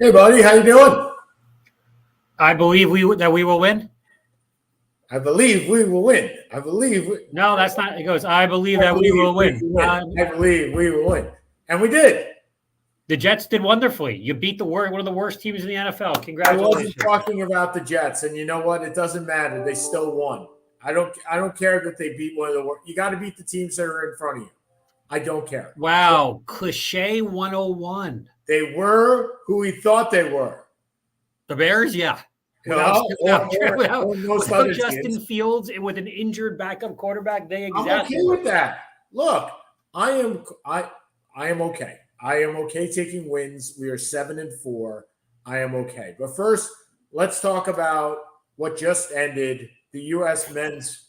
Hey, buddy, how you doing? I believe that we will win. I believe we will win. No, that's not. It goes. I believe I that we believe will we win. will win. I believe we will win, and we did. The Jets did wonderfully. You beat one of the worst teams in the NFL. I Congratulations. wasn't talking about the Jets, and you know what? It doesn't matter. They still won. I don't care that they beat one of the worst. You got to beat the teams that are in front of you. I don't care. Wow, cliche 101. They were who we thought they were. The Bears, yeah. Without Justin teams. Fields and with an injured backup quarterback, I'm okay with that. Look, I am okay. I am okay taking wins. We are 7-4. I am okay. But first, let's talk about what just ended. The U.S. men's.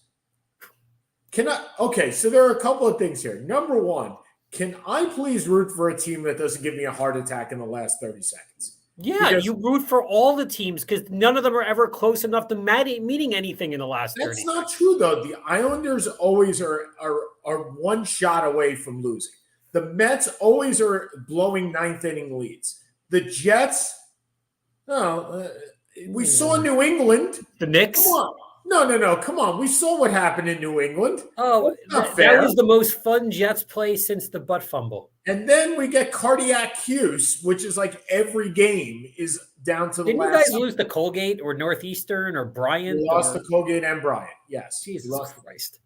Okay, so there are a couple of things here. Number one, can I please root for a team that doesn't give me a heart attack in the last 30 seconds? Yeah, because you root for all the teams because none of them are ever close enough to meeting anything in the last 30. That's not true, though. The Islanders always are one shot away from losing. The Mets always are blowing ninth inning leads. The Jets, we saw New England. The Knicks? Come on. No. Come on. We saw what happened in New England. Oh, that was the most fun Jets play since the butt fumble. And then we get cardiac Hughes, which is like every game is down to the last. Didn't you guys lose to Colgate or Northeastern or Bryant? We lost to Colgate and Bryant, yes. Jesus Christ.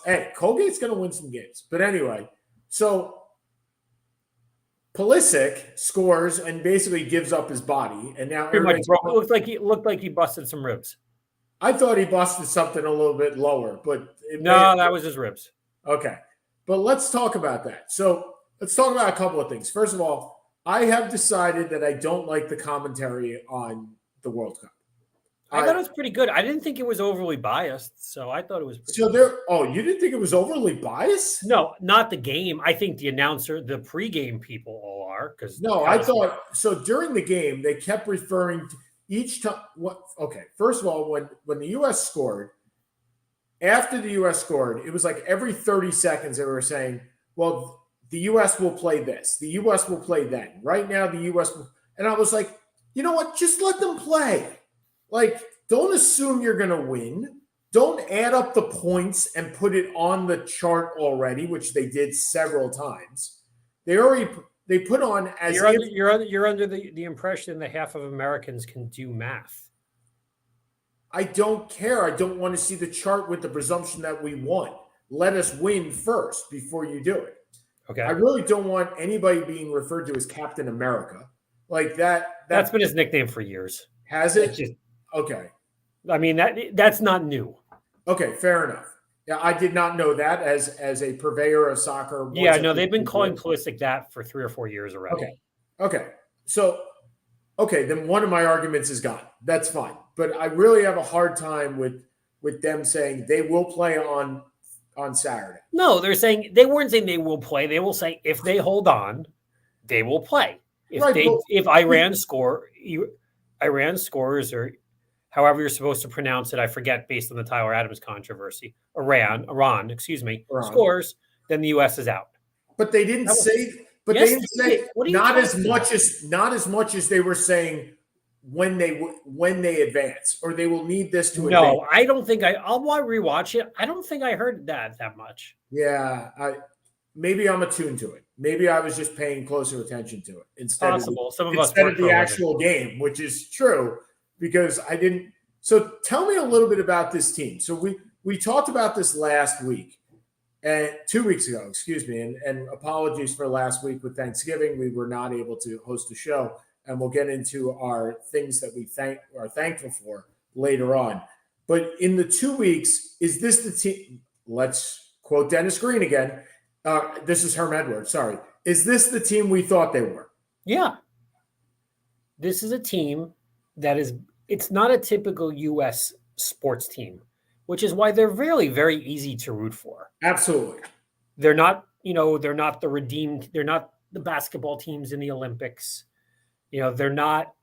Hey, Colgate's going to win some games. But anyway, so Pulisic scores and basically gives up his body. And now it looked like he busted some ribs. I thought he busted something a little bit lower, but that was his ribs. Okay. But let's talk about that. So let's talk about a couple of things. First of all, I have decided that I don't like the commentary on the World Cup. I thought it was pretty good. I didn't think it was overly biased, so I thought it was pretty good. You didn't think it was overly biased? No, not the game. I think the announcer, the pregame people all are. I thought so. During the game, they kept referring to each time. Okay, first of all, when the U.S. scored, after the U.S. scored, it was like every 30 seconds they were saying, well, the U.S. will play this. The U.S. will play then. Right now, the U.S. will. And I was like, you know what? Just let them play. Like, don't assume you're going to win. Don't add up the points and put it on the chart already, which they did several times. They put on as you're under the impression that half of Americans can do math. I don't care. I don't want to see the chart with the presumption that we won. Let us win first before you do it. Okay. I really don't want anybody being referred to as Captain America. Like that. That's been his nickname for years. Has it? Okay. I mean, that's not new. Okay, fair enough. Yeah, I did not know that as a purveyor of soccer. Yeah, no, they've been calling Pulisic that for 3 or 4 years already. Okay. So, then one of my arguments is gone. That's fine. But I really have a hard time with them saying they will play on Saturday. No, they weren't saying they will play. They will say if they hold on, they will play. If Iran scores or however you're supposed to pronounce it, I forget based on the Tyler Adams controversy. Iran, scores, then the U.S. is out. But they didn't say. But they didn't say not as much as they were saying when they advance or they will need this to advance. No, I don't think I'll rewatch it. I don't think I heard that much. Yeah, maybe I'm attuned to it. Maybe I was just paying closer attention to it instead of the actual game, which is true because I didn't. So tell me a little bit about this team. So we talked about this last week and 2 weeks ago, excuse me, and apologies for last week with Thanksgiving. We were not able to host a show, and we'll get into our things that we are thankful for later on. But in the 2 weeks, is this the team? Let's quote Dennis Green again. This is Herm Edwards. Sorry. Is this the team we thought they were? Yeah. This is a team that it's not a typical U.S. sports team, which is why they're really very easy to root for. Absolutely. They're not the redeemed. They're not the basketball teams in the Olympics. They're not.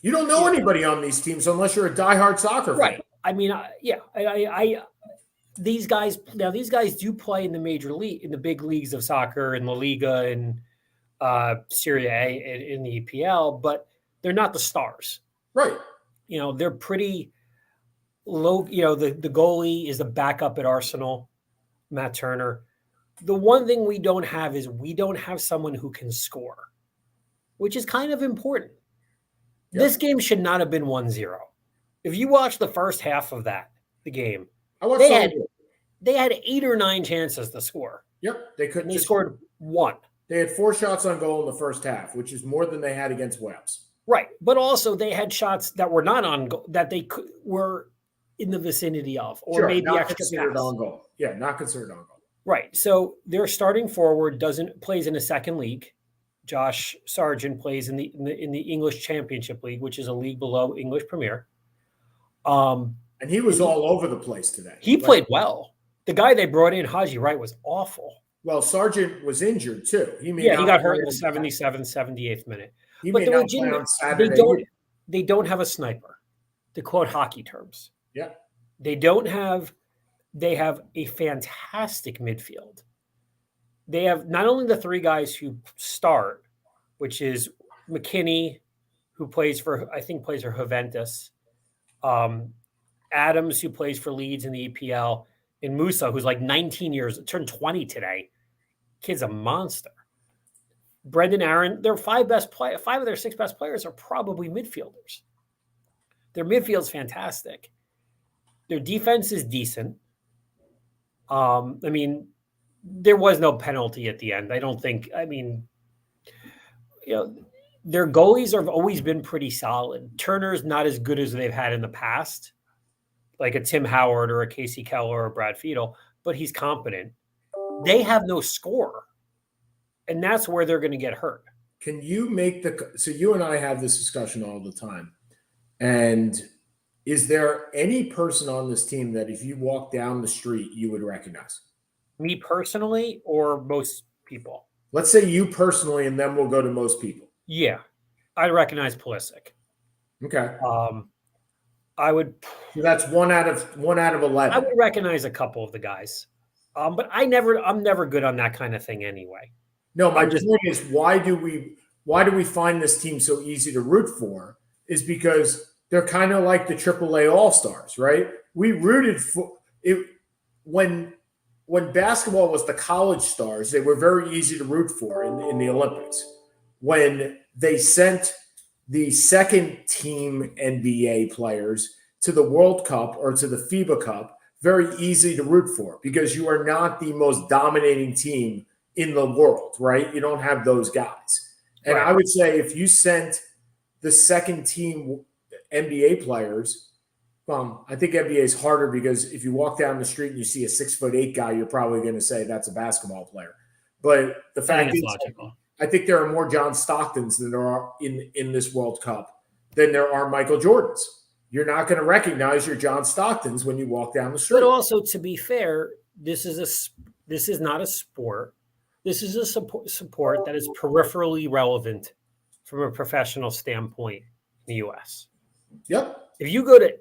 You don't know anybody on these teams unless you're a diehard soccer fan. Right. I mean, these guys do play in the major league, in the big leagues of soccer and La Liga and Serie A in the EPL, but they're not the stars. Right. They're pretty low. The goalie is the backup at Arsenal, Matt Turner. The one thing we don't have is we don't have someone who can score, which is kind of important. Yep. This game should not have been 1-0. If you watch the first half of the game, they had 8 or 9 chances to score. Yep, they couldn't. They scored 1. They had 4 shots on goal in the first half, which is more than they had against Wales. Right, but also they had shots that were not on goal, that they were in the vicinity of, or maybe not extra considered pass. On goal. Yeah, not considered on goal. Right, so their starting forward plays in a second league. Josh Sargent plays in the English Championship League, which is a league below English Premier. And he was all over the place today. He played well. The guy they brought in, Haji Wright, was awful. Well, Sargent was injured too. He got hurt in the 77th, 78th minute. But they don't have a sniper, to quote hockey terms. Yeah. They have a fantastic midfield. They have not only the 3 guys who start, which is McKinney, who plays for Juventus, Adams, who plays for Leeds in the EPL, and Musa, who's like 19 years, turned 20 today. Kid's a monster. Brendan Aaron, their 5 of their 6 best players are probably midfielders. Their midfield's fantastic. Their defense is decent. There was no penalty at the end. I don't think. Their goalies have always been pretty solid. Turner's not as good as they've had in the past, like a Tim Howard or a Casey Keller or a Brad Fiedel, but he's competent. They have no scorer, and that's where they're going to get hurt. Can you so you and I have this discussion all the time, and is there any person on this team that if you walk down the street, you would recognize? Me personally, or most people? Let's say you personally, and then we'll go to most people. Yeah, I'd recognize Pulisic. Okay. I would. So that's 1 out of 11. I would recognize a couple of the guys, but I'm never good on that kind of thing anyway. No, my point is, why do we find this team so easy to root for? Is because they're kind of like the AAA All-Stars, right? We rooted for it when basketball was the college stars. They were very easy to root for in the Olympics. When they sent the second team NBA players to the World Cup or to the FIBA Cup, very easy to root for because you are not the most dominating team in the world, right? You don't have those guys. And right. I would say if you sent the second team NBA players, I think NBA is harder because if you walk down the street and you see a 6'8" guy, you're probably going to say that's a basketball player. But the fact is, I think there are more John Stocktons than there are in this World Cup than there are Michael Jordans. You're not going to recognize your John Stocktons when you walk down the street. But also, to be fair, this is not a sport. This is a support that is peripherally relevant from a professional standpoint in the U.S. Yep. If you go to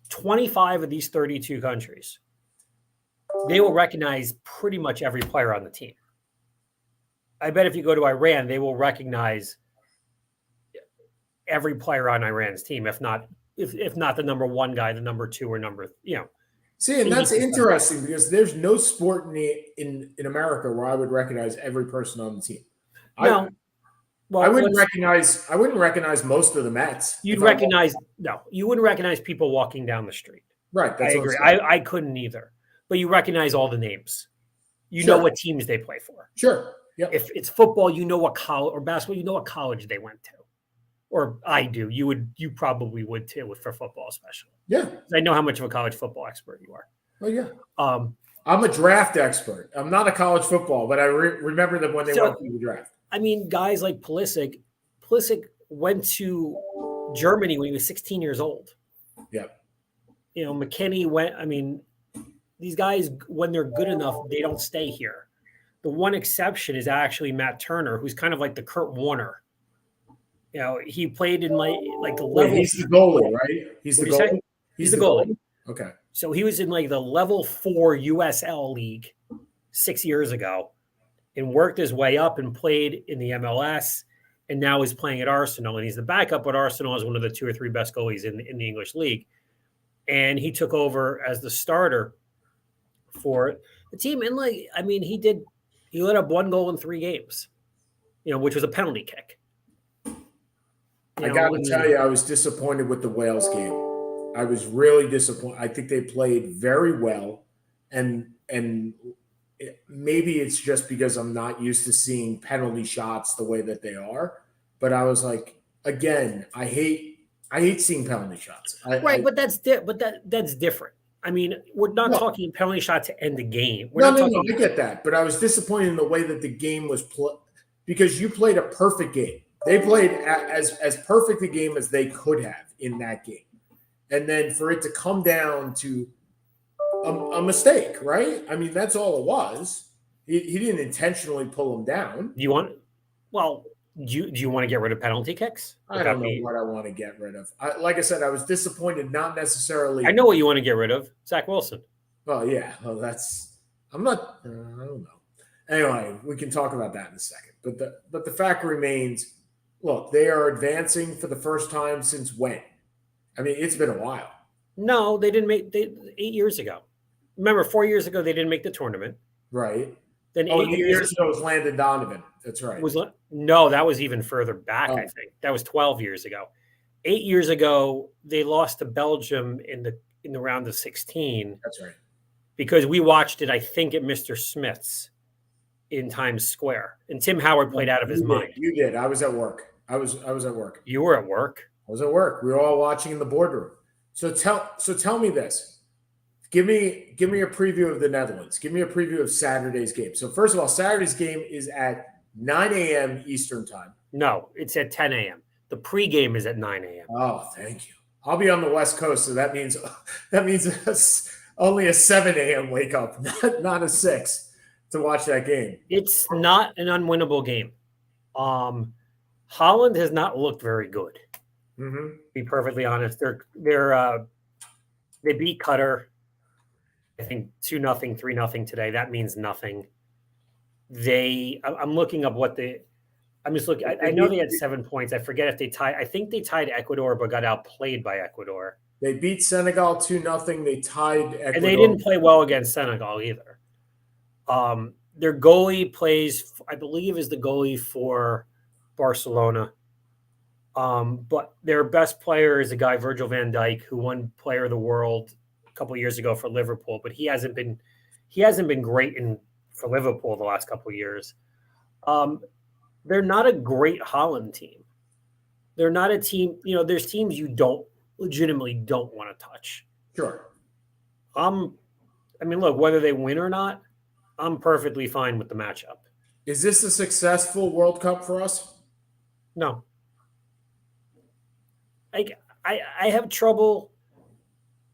25 of these 32 countries, they will recognize pretty much every player on the team. I bet if you go to Iran, they will recognize every player on Iran's team, if not the number 1 guy, the number 2 or number, See, and that's interesting because there's no sport in America where I would recognize every person on the team. No. I wouldn't recognize most of the Mets. You wouldn't recognize people walking down the street. Right. I agree. I couldn't either. But you recognize all the names. You know what teams they play for. Sure. Yep. If it's football, you know what college, or basketball, you know what college they went to. Or I do. You probably would too, for football especially. Yeah. I know how much of a college football expert you are. Oh yeah. I'm a draft expert. I'm not a college football, but I remember them when they went through the draft. I mean, guys like Pulisic went to Germany when he was 16 years old. Yeah. McKinney went. I mean, these guys, when they're good enough, they don't stay here. The one exception is actually Matt Turner, who's kind of like the Kurt Warner. He played in like the level. He's the goalie, right? He's the goalie. He's the goalie. Okay. So he was in like the level 4 USL league 6 years ago, and worked his way up and played in the MLS, and now he's playing at Arsenal, and he's the backup, but Arsenal is one of the 2 or 3 best goalies in the English league. And he took over as the starter for the team. And he let up 1 goal in 3 games, which was a penalty kick. I got to tell you, I was disappointed with the Wales game. I was really disappointed. I think they played very well, and maybe it's just because I'm not used to seeing penalty shots the way that they are. But I was like, again, I hate seeing penalty shots. But that's different. I mean, we're not talking penalty shot to end the game. No, I get that. But I was disappointed in the way that the game was played, because you played a perfect game. They played as perfect a game as they could have in that game. And then for it to come down to a mistake, right? I mean, that's all it was. He didn't intentionally pull him down. Do you want to get rid of penalty kicks? I don't know what I want to get rid of. Like I said, I was disappointed, not necessarily. I know what you want to get rid of. Zach Wilson. Oh, yeah. Well, I don't know. Anyway, we can talk about that in a second. But the fact remains, look, they are advancing for the first time since when? I mean, it's been a while. No, they didn't 8 years ago. Remember, 4 years ago, they didn't make the tournament. Right. Then 8 years ago was Landon Donovan. That's right. No, that was even further back, I think. That was 12 years ago. 8 years ago, they lost to Belgium in the round of 16. That's right. Because we watched it, I think, at Mr. Smith's in Times Square. And Tim Howard played out of his mind. You did. I was at work. I was at work. You were at work? I was at work. We were all watching in the boardroom. So tell me this. Give me a preview of the Netherlands. Give me a preview of Saturday's game. So first of all, Saturday's game is at 9 a.m. Eastern time. No, it's at 10 a.m. The pregame is at 9 a.m. Oh, thank you. I'll be on the West Coast, so that means only a 7 a.m. wake up, not a 6 to watch that game. It's not an unwinnable game. Holland has not looked very good. Mm-hmm. To be perfectly honest, they beat Qatar, I think 2-0, 3-0 today. That means nothing. I'm looking up I'm just looking. I know they had 7 points. I forget if they tied. I think they tied Ecuador, but got outplayed by Ecuador. They beat Senegal 2-0. They tied Ecuador. And they didn't play well against Senegal either. Their goalie plays, I believe, is the goalie for Barcelona. But their best player is a guy, Virgil van Dijk, who won Player of the World a couple of years ago for Liverpool, but he hasn't been great for Liverpool the last couple of years. They're not a great Holland team. They're not a team, there's teams you legitimately don't want to touch. Sure. Look, whether they win or not, I'm perfectly fine with the matchup. Is this a successful World Cup for us? No. I have trouble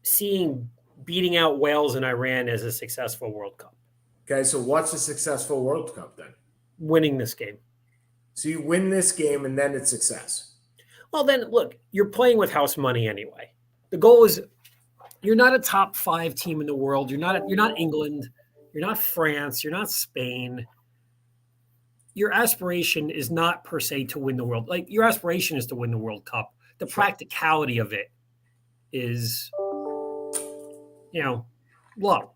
seeing beating out Wales and Iran as a successful World Cup. Okay, so what's a successful World Cup then? Winning this game. So you win this game and then it's success. Well, then, look, you're playing with house money anyway. The goal is you're not a top 5 team in the world. You're not England. You're not France. You're not Spain. Your aspiration is not per se to win the world. Like, your aspiration is to win the World Cup. The practicality of it is, low.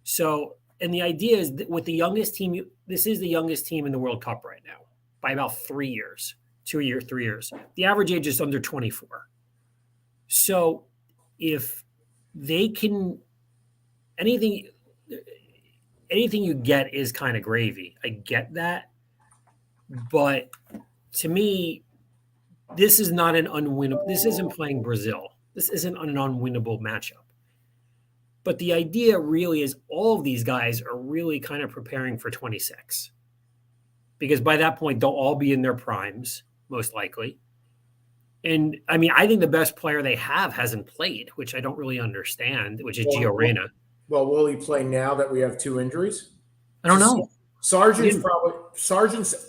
So, and the idea is that with the youngest team, this is the youngest team in the World Cup right now by about 3 years, 3 years. The average age is under 24. So if they can, anything you get is kind of gravy. I get that. But to me, this is not an unwinnable. This isn't playing Brazil. This isn't an unwinnable matchup. But the idea really is all of these guys are really kind of preparing for 26. Because by that point, they'll all be in their primes, most likely. And, I think the best player they have hasn't played, which I don't really understand, which is Gio Reyna. Well, will he play now that we have 2 injuries? I don't know. Sargent's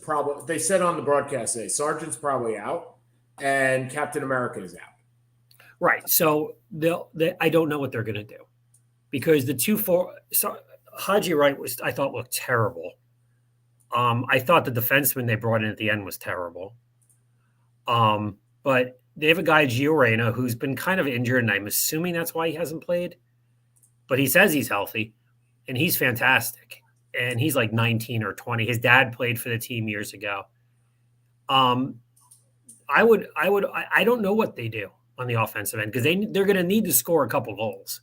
probably, they said on the broadcast today, Sargent's probably out and Captain America is out. Right. So I don't know what they're going to do because the 2-4, Haji Wright I thought looked terrible. I thought the defenseman they brought in at the end was terrible. But they have a guy, Gio Reyna, who's been kind of injured, and I'm assuming that's why he hasn't played. But he says he's healthy, and he's fantastic. And he's like 19 or 20. His dad played for the team years ago. I don't know what they do on the offensive end because they're going to need to score a couple goals.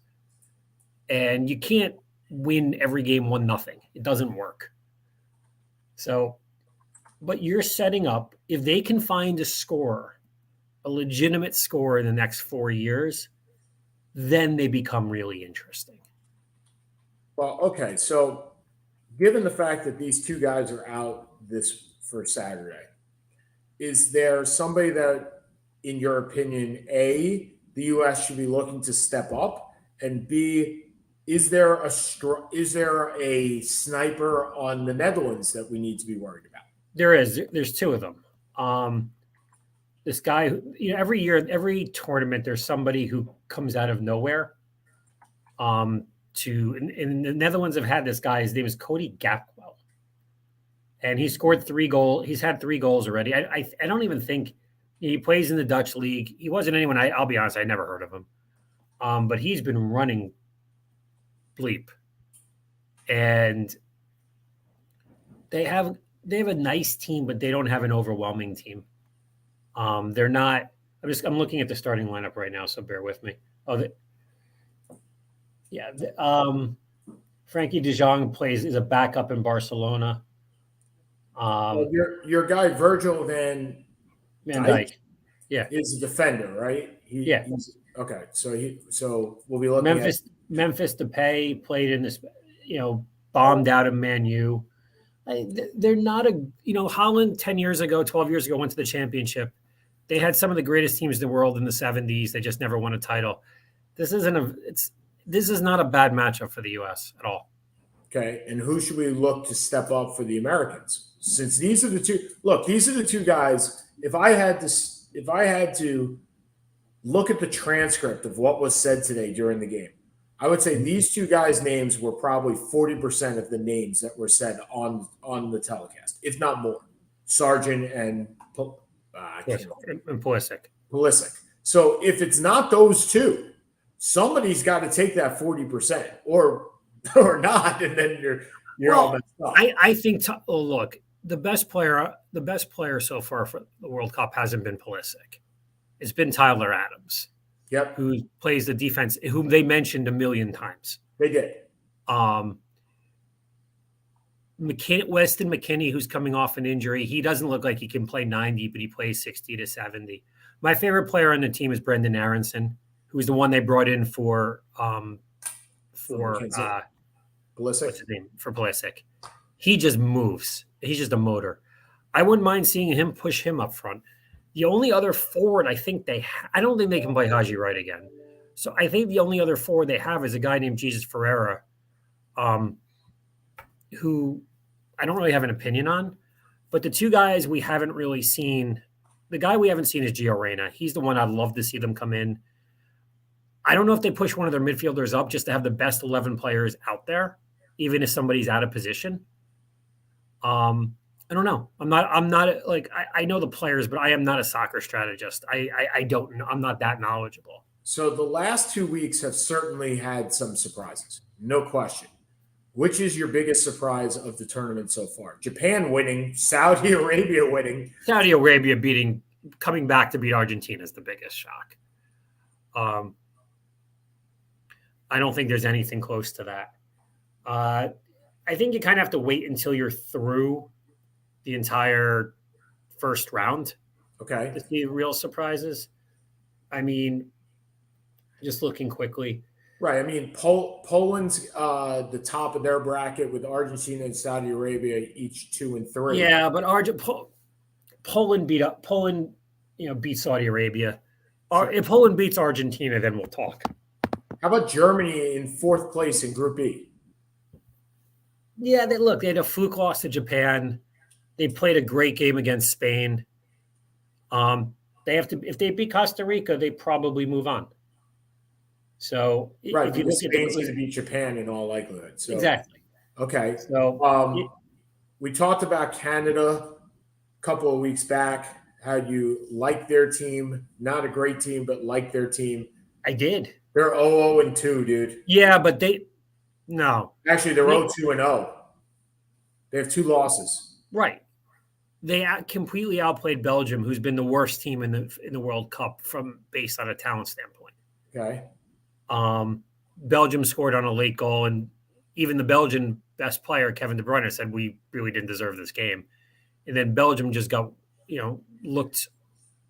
And you can't win every game 1-0. It doesn't work. So, but you're setting up, if they can find a scorer, a legitimate scorer in the next 4 years, then they become really interesting. Well, okay. So given the fact that these two guys are out this for Saturday, is there somebody that, in your opinion, A, the U.S. should be looking to step up, and B, is there a sniper on the Netherlands that we need to be worried about? There is. There's two of them. This guy, every year, every tournament, there's somebody who comes out of nowhere. And the Netherlands have had this guy. His name is Cody Gakpo, and he scored 3 goals. He's had 3 goals already. I don't even think he plays in the Dutch league. He wasn't anyone. I'll be honest, I never heard of him. But he's been running bleep, and they have a nice team, but they don't have an overwhelming team. They're not. I'm looking at the starting lineup right now, so bear with me. Frankie de Jong is a backup in Barcelona. Your guy Virgil Van Dijk, is a defender, right? Okay. So we'll be looking at Memphis Depay played in this, bombed out of Man U. They're not Holland 10 years ago, 12 years ago went to the championship. They had some of the greatest teams in the world in the 70s. They just never won a title. This is not a bad matchup for the U.S. at all. Okay, and who should we look to step up for the Americans? Since these are the two guys. If I had to look at the transcript of what was said today during the game, I would say these two guys' names were probably 40% of the names that were said on the telecast, if not more. Sargent and Pulisic. So if it's not those two, somebody's got to take that 40% or not, and then you're all messed up. I think. Look, the best player so far for the World Cup hasn't been Pulisic. It's been Tyler Adams. Yep. Who plays the defense, whom they mentioned a million times. They did. Weston McKennie, who's coming off an injury, he doesn't look like he can play 90, but he plays 60 to 70. My favorite player on the team is Brendan Aronson, who's the one they brought in for Pulisic. What's his name? For Pulisic. He just moves. He's just a motor. I wouldn't mind seeing him push him up front. The only other forward I think I don't think they can play Haji Wright again. So I think the only other forward they have is a guy named Jesus Ferreira, who I don't really have an opinion on. But the two guys we haven't really seen, the guy we haven't seen is Gio Reyna. He's the one I'd love to see them come in. I don't know if they push one of their midfielders up just to have the best 11 players out there, even if somebody's out of position. I don't know. I'm not like, I know the players, but I am not a soccer strategist. I don't know. I'm not that knowledgeable. So the last 2 weeks have certainly had some surprises. No question. Which is your biggest surprise of the tournament so far? Japan winning, Saudi Arabia winning. Saudi Arabia coming back to beat Argentina is the biggest shock. I don't think there's anything close to that. I think you kind of have to wait until you're through the entire first round. Okay. To see real surprises. I mean, just looking quickly. Right. I mean, Poland's the top of their bracket with Argentina and Saudi Arabia each 2 and 3. Yeah, but Poland beat Saudi Arabia. If Poland beats Argentina, then we'll talk. How about Germany in 4th place in Group E? Yeah, they had a fluke loss to Japan. They played a great game against Spain. They have to, if they beat Costa Rica, they probably move on. So right, because Spain's going to beat Japan in all likelihood. So exactly. Okay. So we talked about Canada a couple of weeks back. How you like their team, not a great team, but like their team. I did. They're 0-2, dude. Yeah, but no. Actually, they're 0-2-0. They have 2 losses. Right. They completely outplayed Belgium, who's been the worst team in the World Cup based on a talent standpoint. Okay. Belgium scored on a late goal, and even the Belgian best player, Kevin De Bruyne, said we really didn't deserve this game. And then Belgium just got,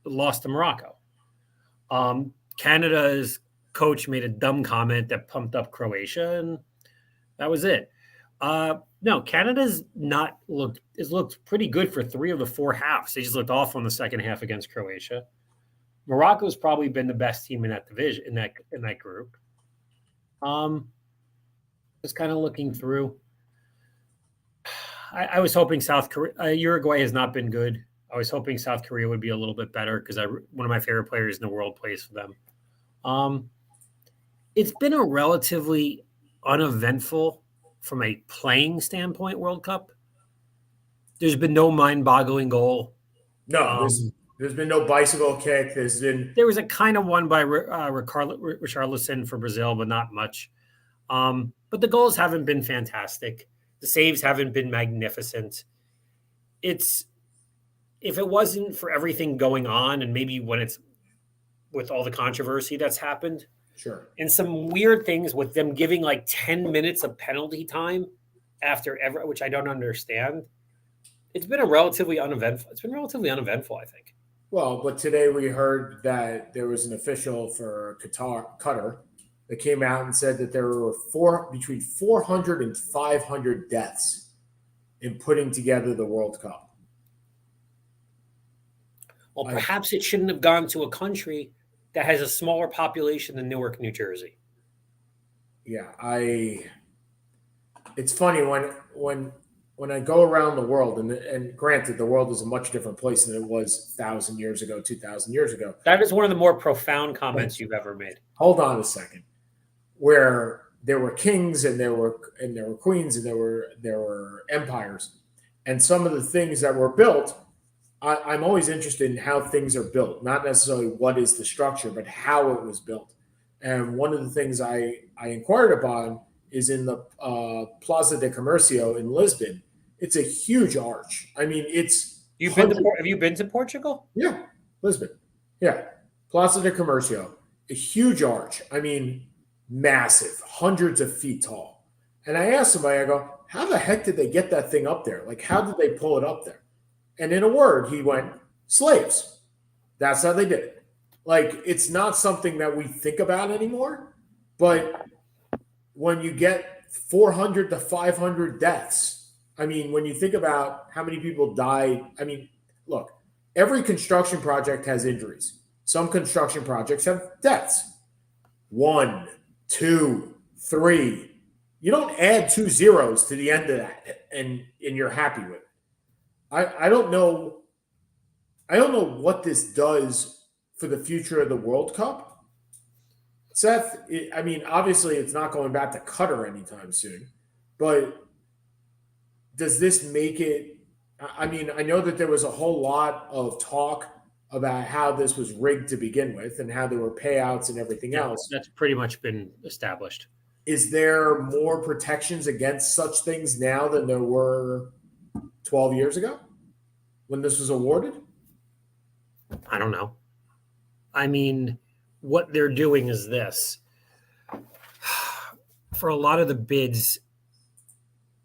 lost to Morocco. Canada's coach made a dumb comment that pumped up Croatia, and that was it. No, Canada's looked pretty good for 3 of the 4 halves. They just looked awful in the second half against Croatia. Morocco's probably been the best team in that division, in that group. Just kind of looking through. I was hoping South Korea, Uruguay has not been good. I was hoping South Korea would be a little bit better because one of my favorite players in the world plays for them. It's been a relatively uneventful, from a playing standpoint, World Cup. There's been no mind-boggling goal. No, there's been no bicycle kick. There was a kind of one by Richarlison for Brazil, but not much. But the goals haven't been fantastic. The saves haven't been magnificent. If it wasn't for everything going on, and maybe when it's with all the controversy that's happened, sure, and some weird things with them giving like 10 minutes of penalty time after which I don't understand. It's been relatively uneventful, I think. Well, but today we heard that there was an official for Qatar that came out and said that there were between 400 and 500 deaths in putting together the World Cup. Well, perhaps it shouldn't have gone to a country that has a smaller population than Newark, New Jersey. Yeah, it's funny when I go around the world, and granted, the world is a much different place than it was 1,000 years ago, 2,000 years ago. That is one of the more profound comments you've ever made. Hold on a second. Where there were kings and there were queens and there were empires, and some of the things that were built, I'm always interested in how things are built, not necessarily what is the structure, but how it was built. And one of the things I inquired upon is in the Plaza de Comercio in Lisbon. It's a huge arch. I mean, have you been to Portugal? Yeah, Lisbon. Yeah, Plaza de Comercio, a huge arch. I mean, massive, hundreds of feet tall. And I asked somebody, I go, how the heck did they get that thing up there? Like, how did they pull it up there? And in a word, he went, slaves. That's how they did it. Like, it's not something that we think about anymore. But when you get 400 to 500 deaths, I mean, when you think about how many people died, I mean, look, every construction project has injuries. Some construction projects have deaths. 1, 2, 3. You don't add 2 zeros to the end of that and you're happy with it. I don't know what this does for the future of the World Cup. Seth, I mean, obviously it's not going back to Qatar anytime soon, but does this make it? I mean, I know that there was a whole lot of talk about how this was rigged to begin with and how there were payouts and everything else. That's pretty much been established. Is there more protections against such things now than there were 12 years ago when this was awarded? I don't know. I mean, what they're doing is this. For a lot of the bids,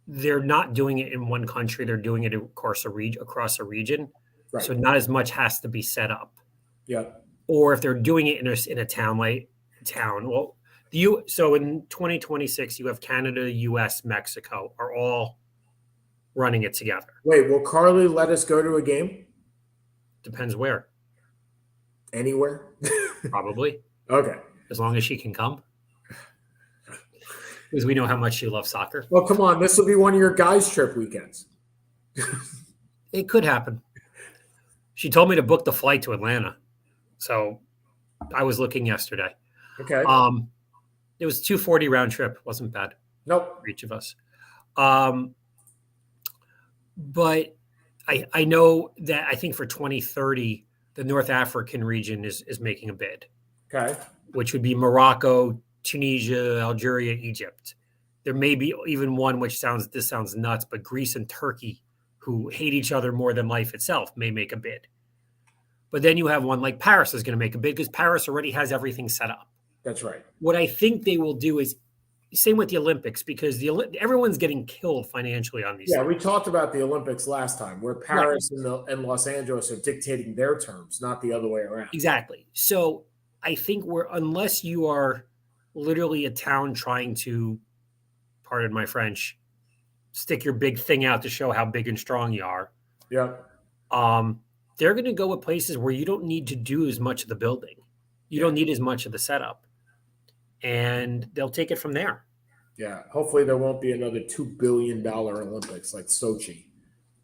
they're not doing it in one country. They're doing it across a region. Right. So not as much has to be set up. Yeah. Or if they're doing it in a town, well, so in 2026, you have Canada, US, Mexico are all running it together. Wait, will Carly let us go to a game? Depends where. Anywhere? Probably. Okay. As long as she can come. Because we know how much she loves soccer. Well, come on. This will be one of your guys' trip weekends. It could happen. She told me to book the flight to Atlanta. So I was looking yesterday. Okay. It was $240 round trip. Wasn't bad. Nope. For each of us. But I know that I think for 2030, the North African region is making a bid. Okay. Which would be Morocco, Tunisia, Algeria, Egypt. There may be even one which sounds nuts, but Greece and Turkey, who hate each other more than life itself, may make a bid. But then you have one like Paris is going to make a bid because Paris already has everything set up. That's right. What I think they will do is same with the Olympics because everyone's getting killed financially on these. Yeah, things. We talked about the Olympics last time, where Paris and Los Angeles are dictating their terms, not the other way around. Exactly. So I think unless you are literally a town trying to, pardon my French, stick your big thing out to show how big and strong you are. Yeah. They're going to go with places where you don't need to do as much of the building. You don't need as much of the setup. And they'll take it from there. Yeah. Hopefully there won't be another $2 billion Olympics like Sochi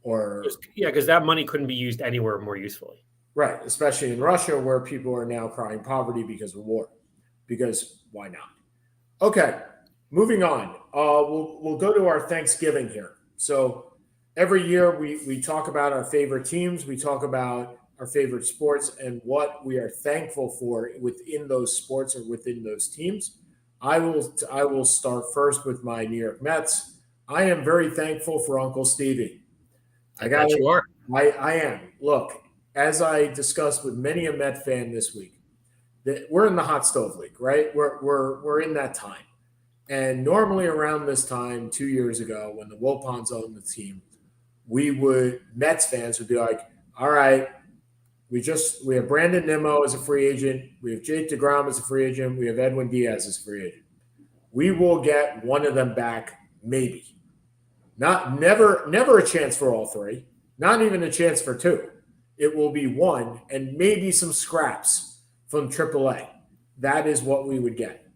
because that money couldn't be used anywhere more usefully. Right. Especially in Russia where people are now crying poverty because of war. Because why not? Okay. Moving on. We'll go to our Thanksgiving here. So every year we talk about our favorite teams. We talk about our favorite sports and what we are thankful for within those sports or within those teams. I will start first with my New York Mets. I am very thankful for Uncle Stevie. I am. Look, as I discussed with many a Met fan this week, that we're in the hot stove league, right? We're in that time. And normally around this time, 2 years ago, when the Wilpons owned the team, Mets fans would be like, all right, we have Brandon Nimmo as a free agent. We have Jake DeGrom as a free agent. We have Edwin Diaz as a free agent. We will get one of them back, maybe. Never a chance for all three. Not even a chance for two. It will be one and maybe some scraps from AAA. That is what we would get.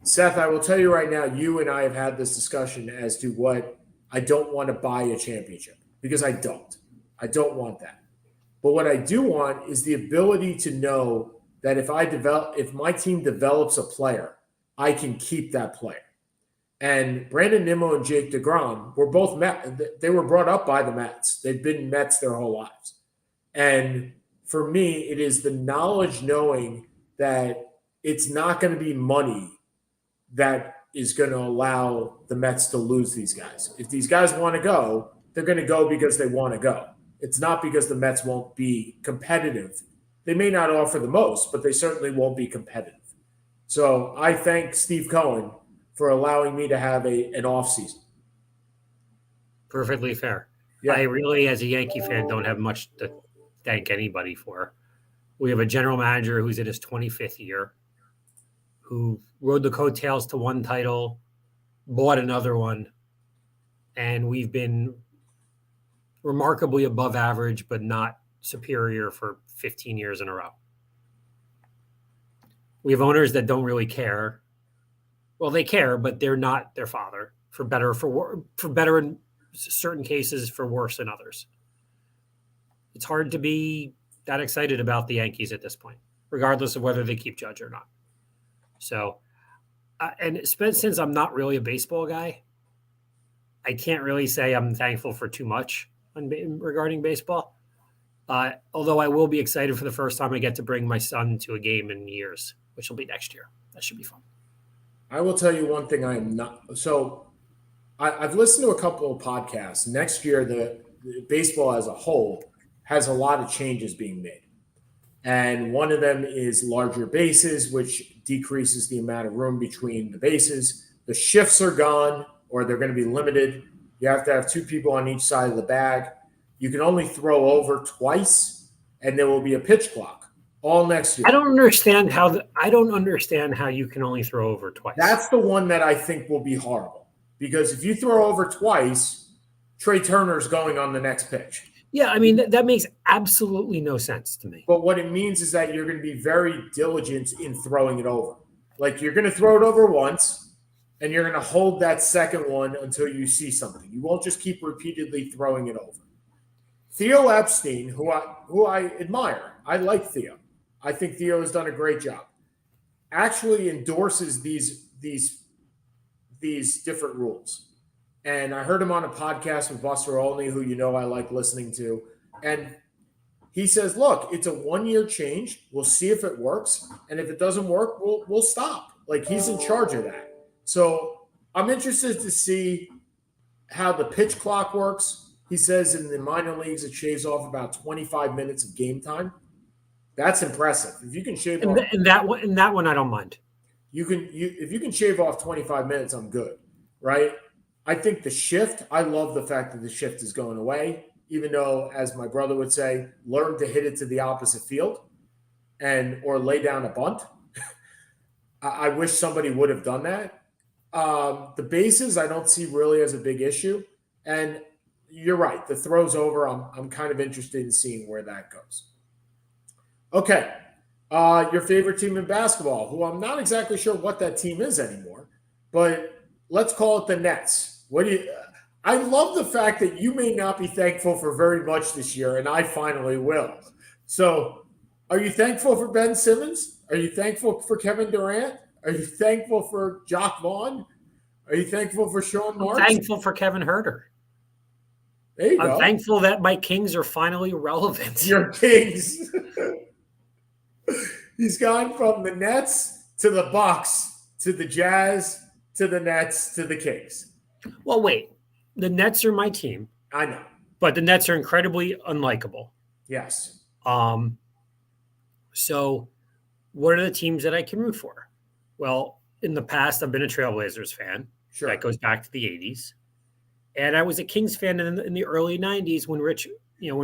Seth, I will tell you right now, you and I have had this discussion as to what I don't want to buy a championship because I don't. I don't want that. But what I do want is the ability to know that if my team develops a player, I can keep that player. And Brandon Nimmo and Jake DeGrom were both Mets. They were brought up by the Mets. They've been Mets their whole lives. And for me, it is the knowledge knowing that it's not going to be money that is going to allow the Mets to lose these guys. If these guys want to go, they're going to go because they want to go. It's not because the Mets won't be competitive. They may not offer the most, but they certainly won't be competitive. So I thank Steve Cohen for allowing me to have an off season. Perfectly fair. Yeah. I really, as a Yankee fan, don't have much to thank anybody for. We have a general manager who's in his 25th year, who rode the coattails to one title, bought another one, and we've been remarkably above average, but not superior for 15 years in a row. We have owners that don't really care. Well, they care, but they're not their father, for better in certain cases, for worse in others. It's hard to be that excited about the Yankees at this point, regardless of whether they keep Judge or not. So, and since I'm not really a baseball guy, I can't really say I'm thankful for too much regarding baseball. Although I will be excited for the first time I get to bring my son to a game in years, which will be next year. That should be fun. I will tell you one thing I am not. So I've listened to a couple of podcasts. Next year, the baseball as a whole has a lot of changes being made. And one of them is larger bases, which decreases the amount of room between the bases. The shifts are gone, or they're going to be limited. You have to have two people on each side of the bag. You can only throw over twice, and there will be a pitch clock all next year. I don't understand how you can only throw over twice. That's the one that I think will be horrible. Because if you throw over twice, Trey Turner's going on the next pitch. Yeah, I mean, that makes absolutely no sense to me. But what it means is that you're going to be very diligent in throwing it over. Like, you're going to throw it over once, and you're going to hold that second one until you see something. You won't just keep repeatedly throwing it over. Theo Epstein, who I admire, I like Theo. I think Theo has done a great job. Actually endorses these different rules. And I heard him on a podcast with Buster Olney, who you know I like listening to. And he says, look, it's a 1-year change. We'll see if it works. And if it doesn't work, we'll stop. Like, he's in charge of that. So I'm interested to see how the pitch clock works. He says in the minor leagues, it shaves off about 25 minutes of game time. That's impressive. If you can shave off that one, I don't mind. If you can shave off 25 minutes, I'm good, right? I think the shift, I love the fact that the shift is going away, even though, as my brother would say, learn to hit it to the opposite field or lay down a bunt. I wish somebody would have done that. The bases I don't see really as a big issue. And you're right, the throws over, I'm kind of interested in seeing where that goes. Okay. Your favorite team in basketball, who I'm not exactly sure what that team is anymore, but let's call it the Nets. I love the fact that you may not be thankful for very much this year, and I finally will. So, are you thankful for Ben Simmons? Are you thankful for Kevin Durant? Are you thankful for Jock Vaughn? Are you thankful for Sean Marks? I'm thankful for Kevin Huerter. There you go. I'm thankful that my Kings are finally relevant. Your Kings. He's gone from the Nets to the Bucks to the Jazz to the Nets to the Kings. Well, wait. The Nets are my team. I know. But the Nets are incredibly unlikable. Yes. So what are the teams that I can root for? Well, in the past, I've been a Trailblazers fan. Sure. That goes back to the 80s. And I was a Kings fan in the early 90s when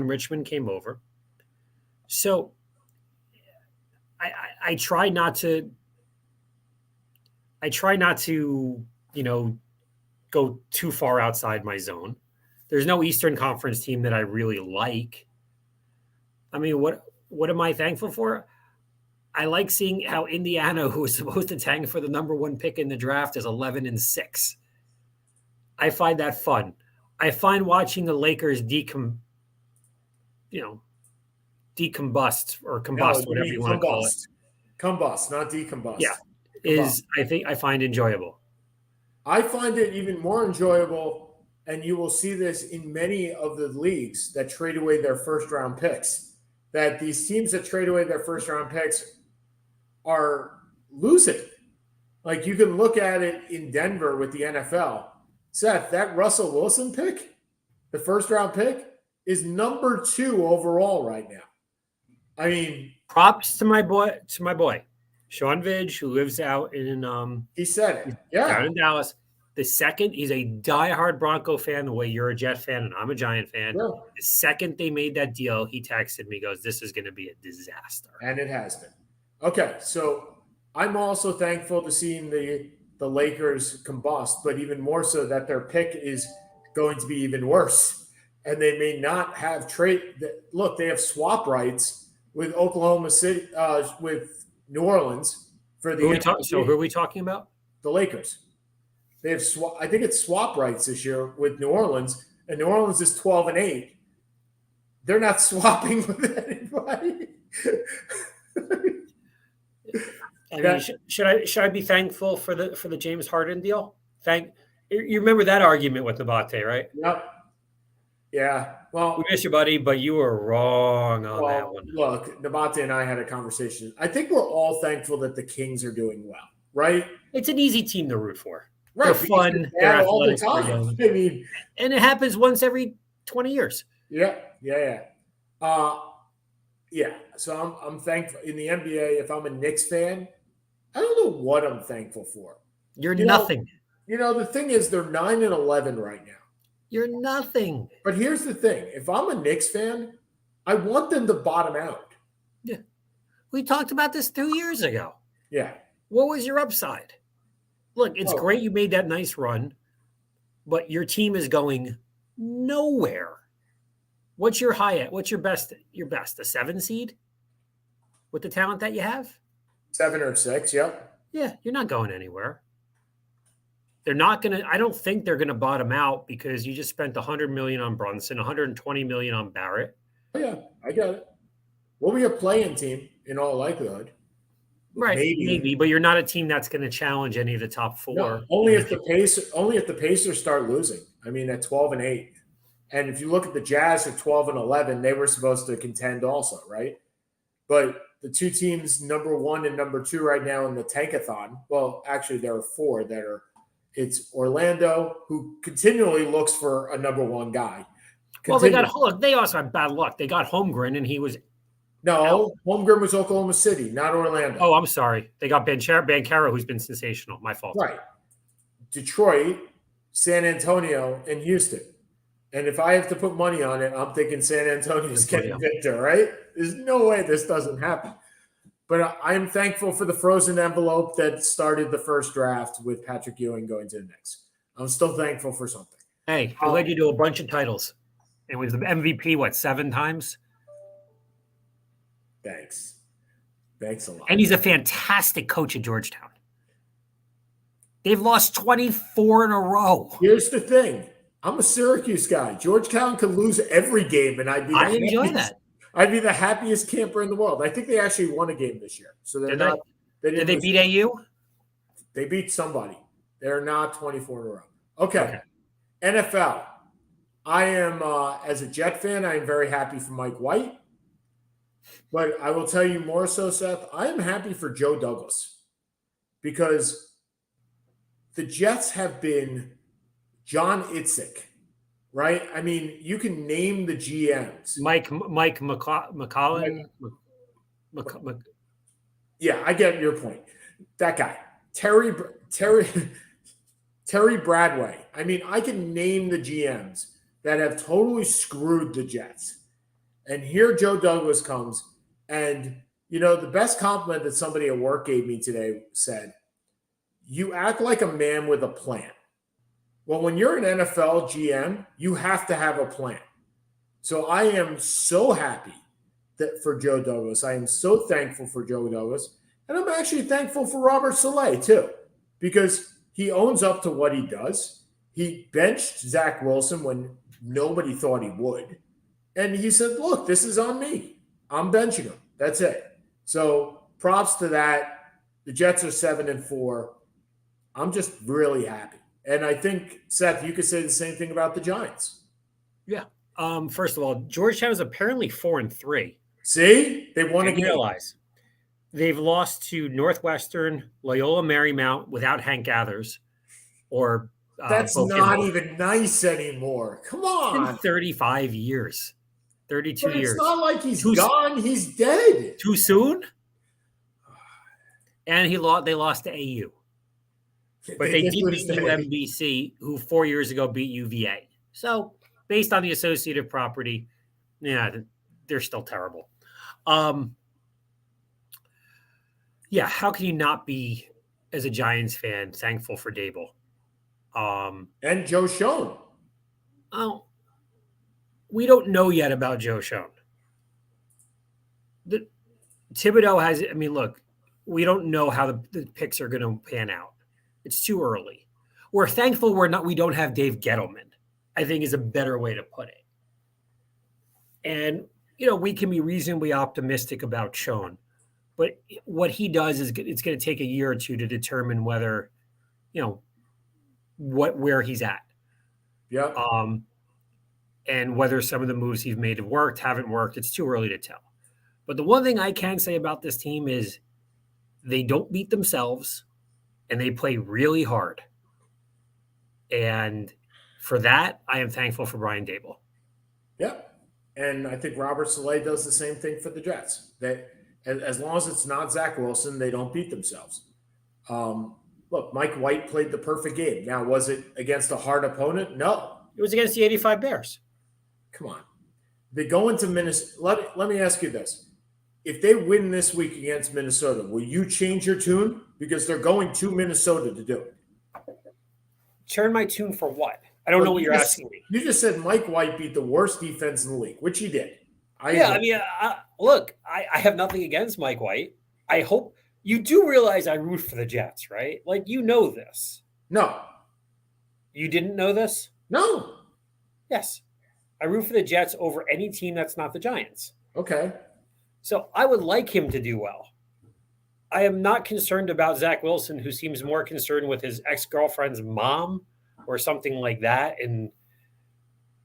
Richmond came over. So I try not to go too far outside my zone. There's no Eastern Conference team that I really like. I mean, what am I thankful for? I like seeing how Indiana, who was supposed to tank for the number 1 pick in the draft, is 11-6. I find that fun. I find watching the Lakers decombust or combust, whatever you want to call it. Combust, not decombust. Yeah, I find enjoyable. I find it even more enjoyable, and you will see this in many of the leagues that trade away their first-round picks, that these teams that trade away their first-round picks are losing. Like, you can look at it in Denver with the NFL. Seth, that Russell Wilson pick, the first-round pick, is number 2 overall right now. I mean, props to my boy, Sean Vidge, who lives out in he said it. Yeah. Down in Dallas. The second, he's a diehard Bronco fan, the way you're a Jet fan and I'm a Giant fan. Sure. The second they made that deal, he texted me, goes, "This is going to be a disaster." And it has been. Okay, so I'm also thankful to seeing the Lakers combust, but even more so that their pick is going to be even worse. And they may not have look, they have swap rights with Oklahoma City, with New Orleans for the. So who are we talking about? The Lakers. They have I think it's swap rights this year with New Orleans, and New Orleans is 12-8. They're not swapping with anybody. I mean, should I be thankful for the James Harden deal? You remember that argument with Nabate, right? Yep. Yeah. Well, we miss you, buddy, but you were wrong on that one. Look, Nabate and I had a conversation. I think we're all thankful that the Kings are doing well, right? It's an easy team to root for. Right. They're fun. They're all the time. I mean, and it happens once every 20 years. Yeah. So I'm thankful in the NBA. If I'm a Knicks fan, I don't know what I'm thankful for. You're nothing. The thing is, they're 9-11 right now. You're nothing. But here's the thing: if I'm a Knicks fan, I want them to bottom out. Yeah, we talked about this 2 years ago. Yeah. What was your upside? Look, it's great you made that nice run, but your team is going nowhere. What's your high at? What's your best? A 7 seed with the talent that you have? 7 or 6, yep. Yeah, you're not going anywhere. They're not going to – I don't think they're going to bottom out because you just spent $100 million on Brunson, $120 million on Barrett. Oh, yeah, I got it. We'll be a playing team in all likelihood. Right, maybe, but you're not a team that's going to challenge any of the top four. No, only if the Pacers start losing. I mean, at 12-8, and if you look at the Jazz at 12-11, they were supposed to contend also, right? But the two teams, number 1 and number 2 right now in the tankathon. Well, actually, there are 4 that are. It's Orlando, who continually looks for a number 1 guy. Well, they also had bad luck. They got Holmgren, and he was. No, Holmgren was Oklahoma City, not Orlando. Oh, I'm sorry. They got Banchero, who's been sensational. My fault. Right. Detroit, San Antonio, and Houston. And if I have to put money on it, I'm thinking San Antonio's getting Victor, right? There's no way this doesn't happen. But I'm thankful for the frozen envelope that started the first draft with Patrick Ewing going to the Knicks. I'm still thankful for something. Hey, it led you to a bunch of titles. It was the MVP, 7 times? Thanks a lot. And he's a fantastic coach at Georgetown. They've lost 24 in a row. Here's the thing. I'm a Syracuse guy. Georgetown could lose every game, and I'd be I'd be the happiest camper in the world. I think they actually won a game this year. So they're not. Did they beat AU? They beat somebody. They're not 24 in a row. Okay. NFL. I am, as a Jet fan, I am very happy for Mike White. But I will tell you more so, Seth, I am happy for Joe Douglas because the Jets have been John Itzik, right? I mean, you can name the GMs. Mike McCollin. Yeah, I get your point. That guy. Terry Bradway. I mean, I can name the GMs that have totally screwed the Jets. And here Joe Douglas comes. And, the best compliment that somebody at work gave me today said, you act like a man with a plan. Well, when you're an NFL GM, you have to have a plan. So I am so happy for Joe Douglas. I am so thankful for Joe Douglas. And I'm actually thankful for Robert Saleh, too, because he owns up to what he does. He benched Zach Wilson when nobody thought he would. And he said, look, this is on me. I'm benching him. That's it. So props to that. The Jets are 7-4. I'm just really happy. And I think, Seth, you could say the same thing about the Giants. Yeah. First of all, Georgetown is apparently 4-3. See? They won again. Realize they've lost to Northwestern, Loyola Marymount without Hank Gathers. Or that's not even nice anymore. Come on. It's been 35 years. 32 years. It's not like he's gone. He's dead. Too soon? And they lost to AU. But they did beat UMBC, who 4 years ago beat UVA. So, based on the associative property, yeah, they're still terrible. Yeah, how can you not be, as a Giants fan, thankful for Dable? And Joe Schoen. Oh, we don't know yet about Joe Schoen. Thibodeau has, look, we don't know how the picks are going to pan out. It's too early. We're thankful we don't have Dave Gettleman, I think is a better way to put it. And, we can be reasonably optimistic about Schoen, but what he does is it's going to take a year or two to determine whether, where he's at. Yeah. And whether some of the moves he's made have worked, haven't worked. It's too early to tell. But the one thing I can say about this team is they don't beat themselves and they play really hard. And for that, I am thankful for Brian Dable. Yep. And I think Robert Saleh does the same thing for the Jets. That as long as it's not Zach Wilson, they don't beat themselves. Look, Mike White played the perfect game. Now, was it against a hard opponent? No. It was against the 85 Bears. Come on. They go into Minnesota. Let me ask you this. If they win this week against Minnesota, will you change your tune? Because they're going to Minnesota to do it. Turn my tune for what? I don't know what you're asking me. You just said Mike White beat the worst defense in the league, which he did. Look, I have nothing against Mike White. I hope you do realize I root for the Jets, right? Like, this. No. You didn't know this? No. Yes. I root for the Jets over any team that's not the Giants. Okay. So I would like him to do well. I am not concerned about Zach Wilson, who seems more concerned with his ex-girlfriend's mom or something like that, and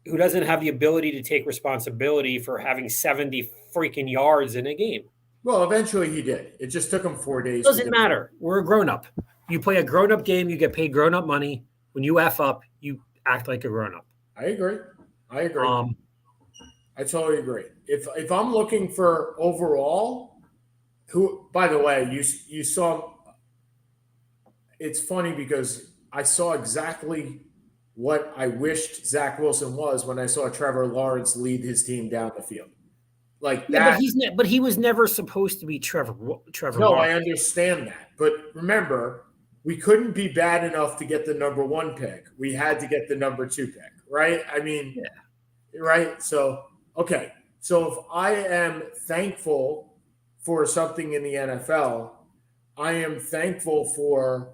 who doesn't have the ability to take responsibility for having 70 freaking yards in a game. Well, eventually he did. It just took him 4 days. Doesn't matter. We're a grown-up. You play a grown-up game, you get paid grown-up money. When you F up, you act like a grown-up. I agree. I totally agree. If I'm looking for overall, who, by the way, you saw, it's funny because I saw exactly what I wished Zach Wilson was when I saw Trevor Lawrence lead his team down the field. Like that. But he was never supposed to be Trevor No, Lawrence. I understand that. But remember, we couldn't be bad enough to get the number 1 pick. We had to get the number 2 pick, right? I mean, yeah. Right? So, okay. So if I am thankful for something in the NFL, I am thankful for,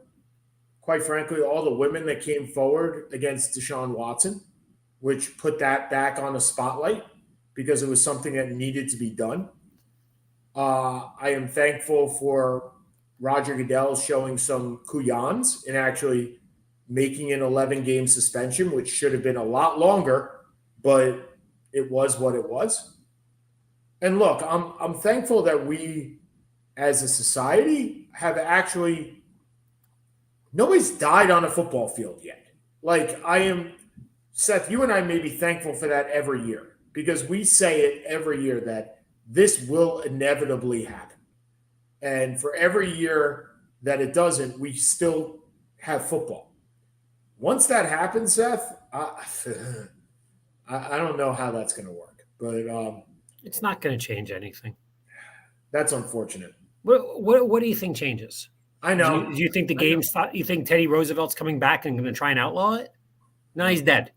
quite frankly, all the women that came forward against Deshaun Watson, which put that back on the spotlight because it was something that needed to be done. I am thankful for Roger Goodell showing some kuyans and actually making an 11-game suspension, which should have been a lot longer, but it was what it was. And look, I'm thankful that we, as a society, have actually nobody's died on a football field yet. Like Seth, you and I may be thankful for that every year because we say it every year that this will inevitably happen. And for every year that it doesn't, we still have football. Once that happens, Seth, I don't know how that's going to work, but it's not going to change anything. That's unfortunate. What do you think changes? I know. Do you think the game stop? You think Teddy Roosevelt's coming back and going to try and outlaw it? No, he's dead.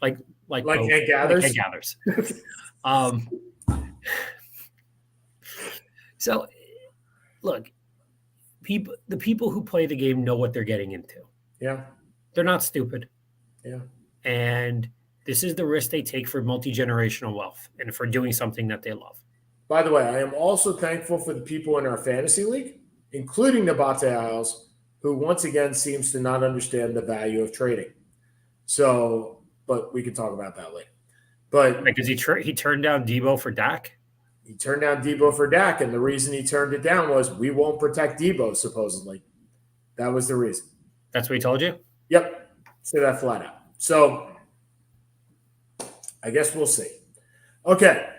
Like Hank Gathers. Like Hank Gathers. So, look, the people who play the game know what they're getting into. Yeah. They're not stupid. Yeah. And this is the risk they take for multi-generational wealth and for doing something that they love. By the way, I am also thankful for the people in our fantasy league, including the Bate Isles, who once again seems to not understand the value of trading. So, but we can talk about that later. But because he turned down Debo for Dak? He turned down Debo for Dak, and the reason he turned it down was we won't protect Debo, supposedly. That was the reason. That's what he told you? Yep. Say that flat out. So I guess we'll see. Okay.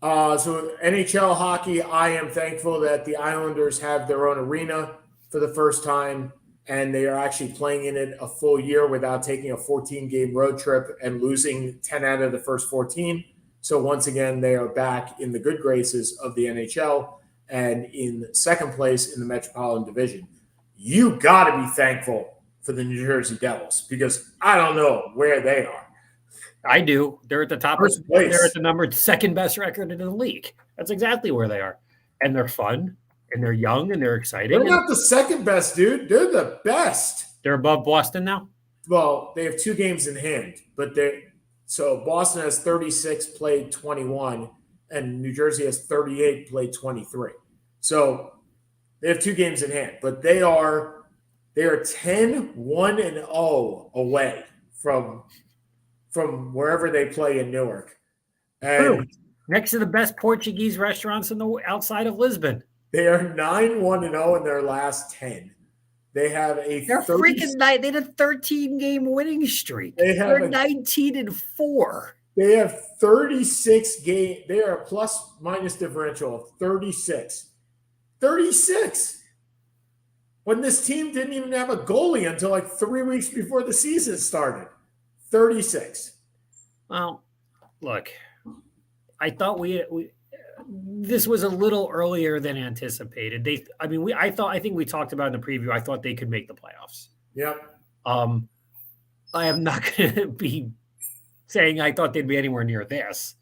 So NHL hockey, I am thankful that the Islanders have their own arena for the first time, and they are actually playing in it a full year without taking a 14-game road trip and losing 10 out of the first 14. So once again, they are back in the good graces of the NHL and in second place in the Metropolitan Division. You got to be thankful for the New Jersey Devils because I don't know where they are. I do. They're at the top. First place. They're at the number second best record in the league. That's exactly where they are. And they're fun, and they're young, and they're exciting. They're not the second best, dude. They're the best. They're above Boston now? Well, they have 2 games in hand, but so Boston has 36, played 21, and New Jersey has 38, played 23. So they have 2 games in hand, but they are 10-1-0 away from wherever they play in Newark. And next to the best Portuguese restaurants outside of Lisbon. They are 9-1-0 in their last 10. They have They're freaking night. They had a 13-game winning streak. They're 19-4. They have 36 games. They are a plus-minus differential of 36. 36. When this team didn't even have a goalie until like 3 weeks before the season started. 36. Well, look, I thought this was a little earlier than anticipated. I think we talked about in the preview. I thought they could make the playoffs. Yep. I am not going to be saying I thought they'd be anywhere near this.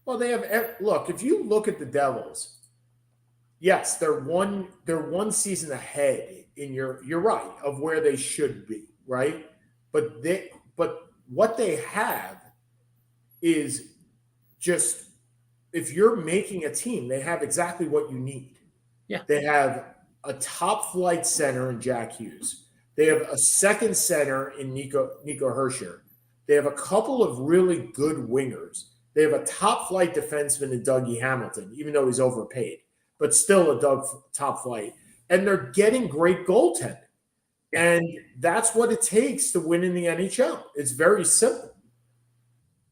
Well, they have. Look, if you look at the Devils, yes, they're one season ahead. You're right of where they should be, right? But what they have is just, if you're making a team, they have exactly what you need. Yeah. They have a top flight center in Jack Hughes. They have a second center in Nico Hersher. They have a couple of really good wingers. They have a top flight defenseman in Dougie Hamilton, even though he's overpaid, but still a top flight. And they're getting great goaltending. And that's what it takes to win in the NHL. It's very simple.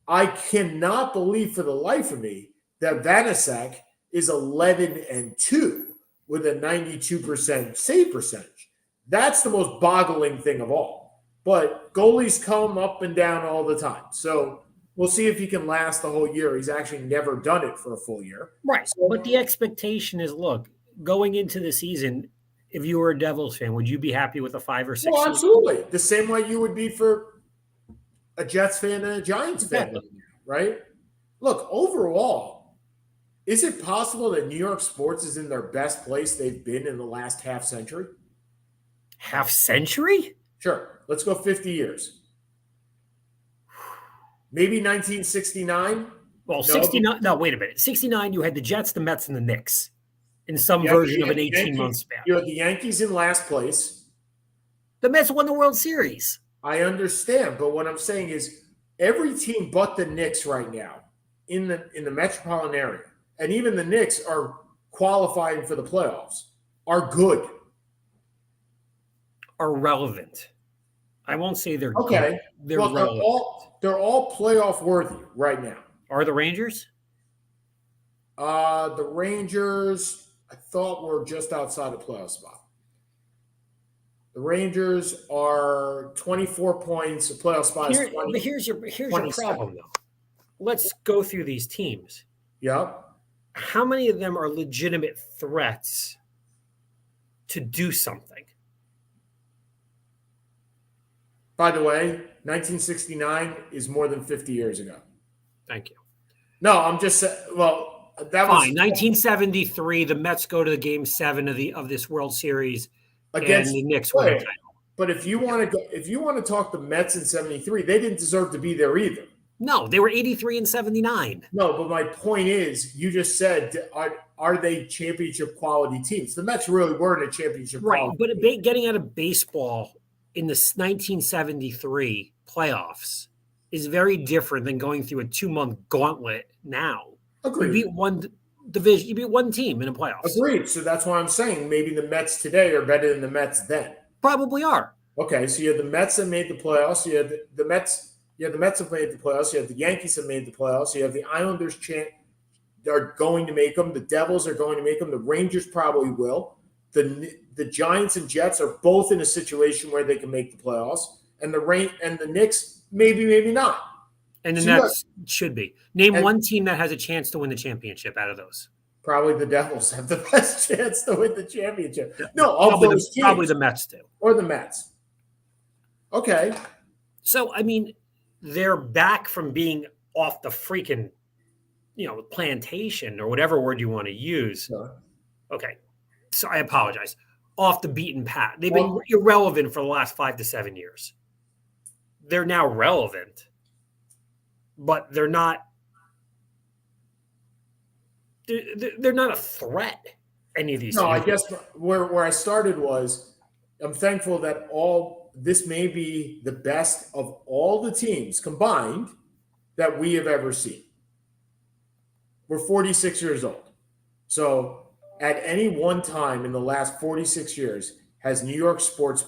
I cannot believe for the life of me that Vanacek is 11-2 with a 92% save percentage. That's the most boggling thing of all. But goalies come up and down all the time. So we'll see if he can last the whole year. He's actually never done it for a full year. Right. So, but the expectation is, look, going into the season, if you were a Devils fan, would you be happy with a 5 or 6? Well, absolutely. The same way you would be for a Jets fan and a Giants fan, right? Look, overall, is it possible that New York sports is in their best place they've been in the last half century? Half century? Sure. Let's go 50 years. Maybe 1969? Well, no. 69. No, wait a minute. 69, you had the Jets, the Mets, and the Knicks in some version of an 18-month span. You had the Yankees in last place. The Mets won the World Series. I understand, but what I'm saying is every team but the Knicks right now in the metropolitan area, and even the Knicks are qualifying for the playoffs, are good. Are relevant. I won't say they're okay. Good. They're relevant. They're all playoff worthy right now. Are the Rangers? The Rangers, I thought, were just outside the playoff spot. The Rangers are 24 points. The playoff spot is 20. But here's your problem, though. Let's go through these teams. Yep. How many of them are legitimate threats to do something? By the way, 1969 is more than 50 years ago. Thank you. No, I'm just saying. Well, that was fine. 1973. The Mets go to the Game 7 of this World Series against the Knicks win the title. But if you want to talk the Mets in 73, they didn't deserve to be there either. No, they were 83 and 79. No, but my point is, you just said, are they championship quality teams? The Mets really weren't a championship quality team. But getting out of baseball in the 1973 playoffs is very different than going through a 2-month gauntlet now. Agreed. You beat one division, you beat one team in the playoffs. Agreed. So that's why I'm saying maybe the Mets today are better than the Mets then. Probably are. Okay, so you had the Mets that made the playoffs. You had the Mets. You have the Mets have made the playoffs. You have the Yankees have made the playoffs. You have the Islanders are going to make them. The Devils are going to make them. The Rangers probably will. The Giants and Jets are both in a situation where they can make the playoffs. And the Knicks, maybe not. And the Nets should be. Name one team that has a chance to win the championship out of those. Probably the Devils have the best chance to win the championship. No, all those teams. Probably the Mets do. Or the Mets. Okay. So, I mean, they're back from being off the freaking, plantation or whatever word you want to use. Sure. Okay. So I apologize. Off the beaten path. They've been irrelevant for the last 5 to 7 years. They're now relevant, but they're not. They're not a threat. Any of these. No, I guess where I started was, I'm thankful that this may be the best of all the teams combined that we have ever seen. We're 46 years old. So at any one time in the last 46 years, has New York sports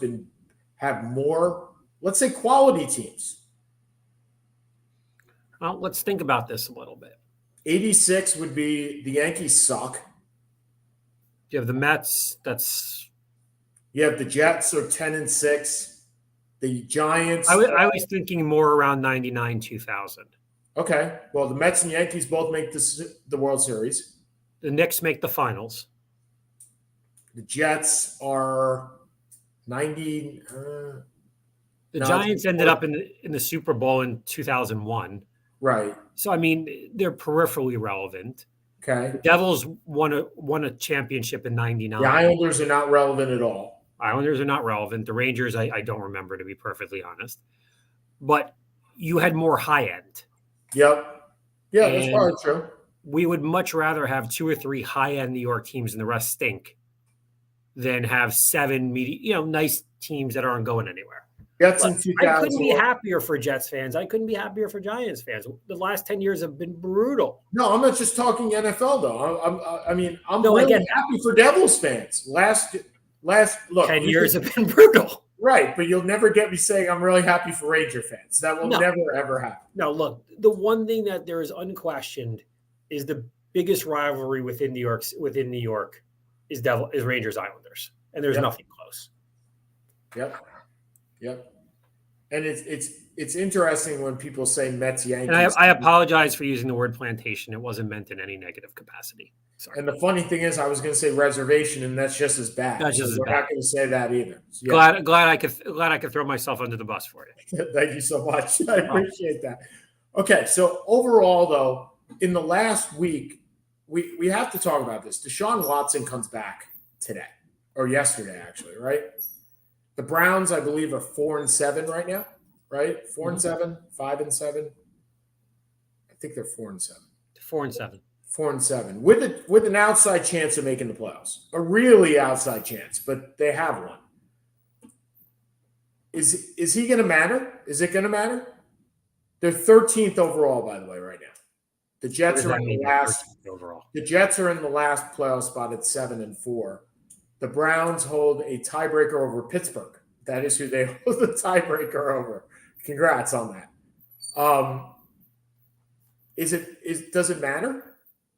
have more, let's say, quality teams? Well, let's think about this a little bit. 86 would be the Yankees suck. You have the Mets. You have the Jets are 10-6. The Giants. I was thinking more around 99, 2000. Okay. Well, the Mets and Yankees both make the World Series. The Knicks make the finals. The Jets are 90. The Giants ended up in the Super Bowl in 2001. Right. So, I mean, they're peripherally relevant. Okay. The Devils won a championship in 99. The Islanders are not relevant at all. Islanders are not relevant. The Rangers, I don't remember, to be perfectly honest. But you had more high end. Yep. Yeah, that's probably true. we would much rather have 2 or 3 high-end New York teams and the rest stink than have 7 nice teams that aren't going anywhere. Jets in 2000. I couldn't be happier for Jets fans. I couldn't be happier for Giants fans. The last 10 years have been brutal. No, I'm not just talking NFL though. I'm really happy for Devils fans. Last look, 10 years have been brutal. Right, but you'll never get me saying I'm really happy for Ranger fans. That will never ever happen. No, look, the one thing that there is unquestioned is the biggest rivalry within New York is Rangers Islanders, and there's nothing close. Yep. And it's interesting when people say Mets Yankees. And I apologize for using the word plantation. It wasn't meant in any negative capacity. Sorry. And the funny thing is, I was going to say reservation, and that's just as bad. That's just as bad. We're not going to say that either. So, glad I could throw myself under the bus for you. Thank you so much. I appreciate that. Okay, so overall, though, in the last week, we have to talk about this. Deshaun Watson comes back today or yesterday, actually, right? The Browns, I believe, are 4-7 right now, right? 4-7, 5-7. I think they're 4-7. 4-7. 4-7 with an outside chance of making the playoffs, a really outside chance, but they have one. Is he going to matter? Is it going to matter? They're 13th overall, by the way, right now. The Jets are in the last overall. The Jets are in the last playoff spot at 7-4. The Browns hold a tiebreaker over Pittsburgh. That is who they hold the tiebreaker over. Congrats on that. Does it matter?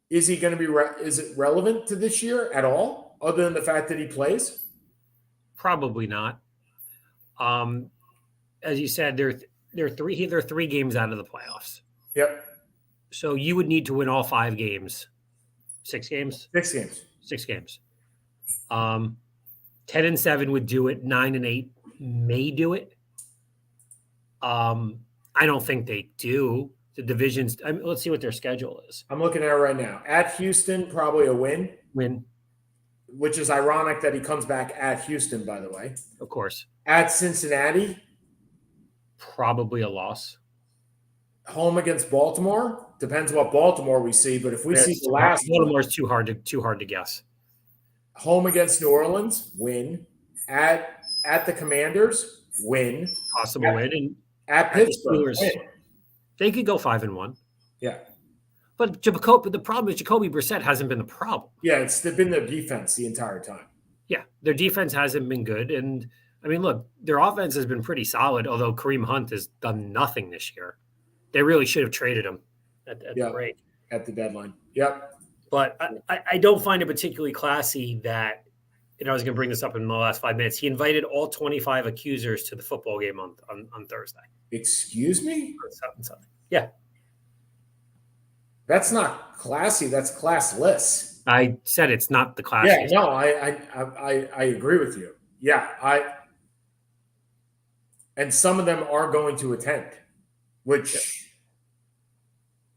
Is he going to be? Is it relevant to this year at all, other than the fact that he plays? Probably not. As you said, they're 3 games out of the playoffs. Yep. So you would need to win all 5 games. 6 games. 6 games. 6 games. 10-7 would do it. 9-8 may do it. I don't think they do. The divisions. Let's see what their schedule is. I'm looking at it right now. At Houston, probably a win. Which is ironic that he comes back at Houston, by the way. Of course. At Cincinnati, probably a loss. Home against Baltimore. Depends what Baltimore we see, but if we see the last Baltimore is too hard to guess. Home against New Orleans, win. At the Commanders, win. Possible win. And at Pittsburgh, win. They could go 5-1. Yeah. But the problem is Jacoby Brissett hasn't been the problem. Yeah, it's been their defense the entire time. Yeah, their defense hasn't been good. And, I mean, look, their offense has been pretty solid, although Kareem Hunt has done nothing this year. They really should have traded him at the break. At the deadline. Yep. But I don't find it particularly classy that, and I was going to bring this up in the last 5 minutes, he invited all 25 accusers to the football game on Thursday. Excuse me? Yeah. That's not classy. That's classless. I said it's not the classiest. Yeah, no, I agree with you. Yeah, and some of them are going to attend, which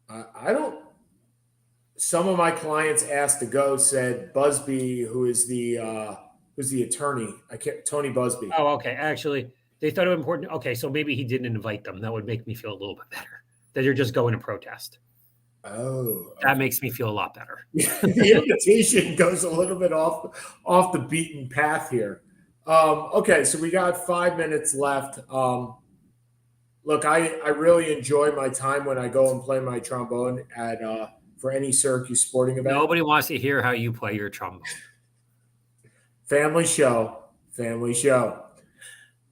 I don't. Some of my clients asked to go. Said Busby, who's the attorney. Tony Busby. Oh, okay. Actually, they thought it was important. Okay, so maybe he didn't invite them. That would make me feel a little bit better. That you're just going to protest. Oh, okay. That makes me feel a lot better. The invitation goes a little bit off the beaten path here. Okay, so we got 5 minutes left. Look, I really enjoy my time when I go and play my trombone at for any Syracuse sporting event. Nobody wants to hear how you play your trombone. Family show.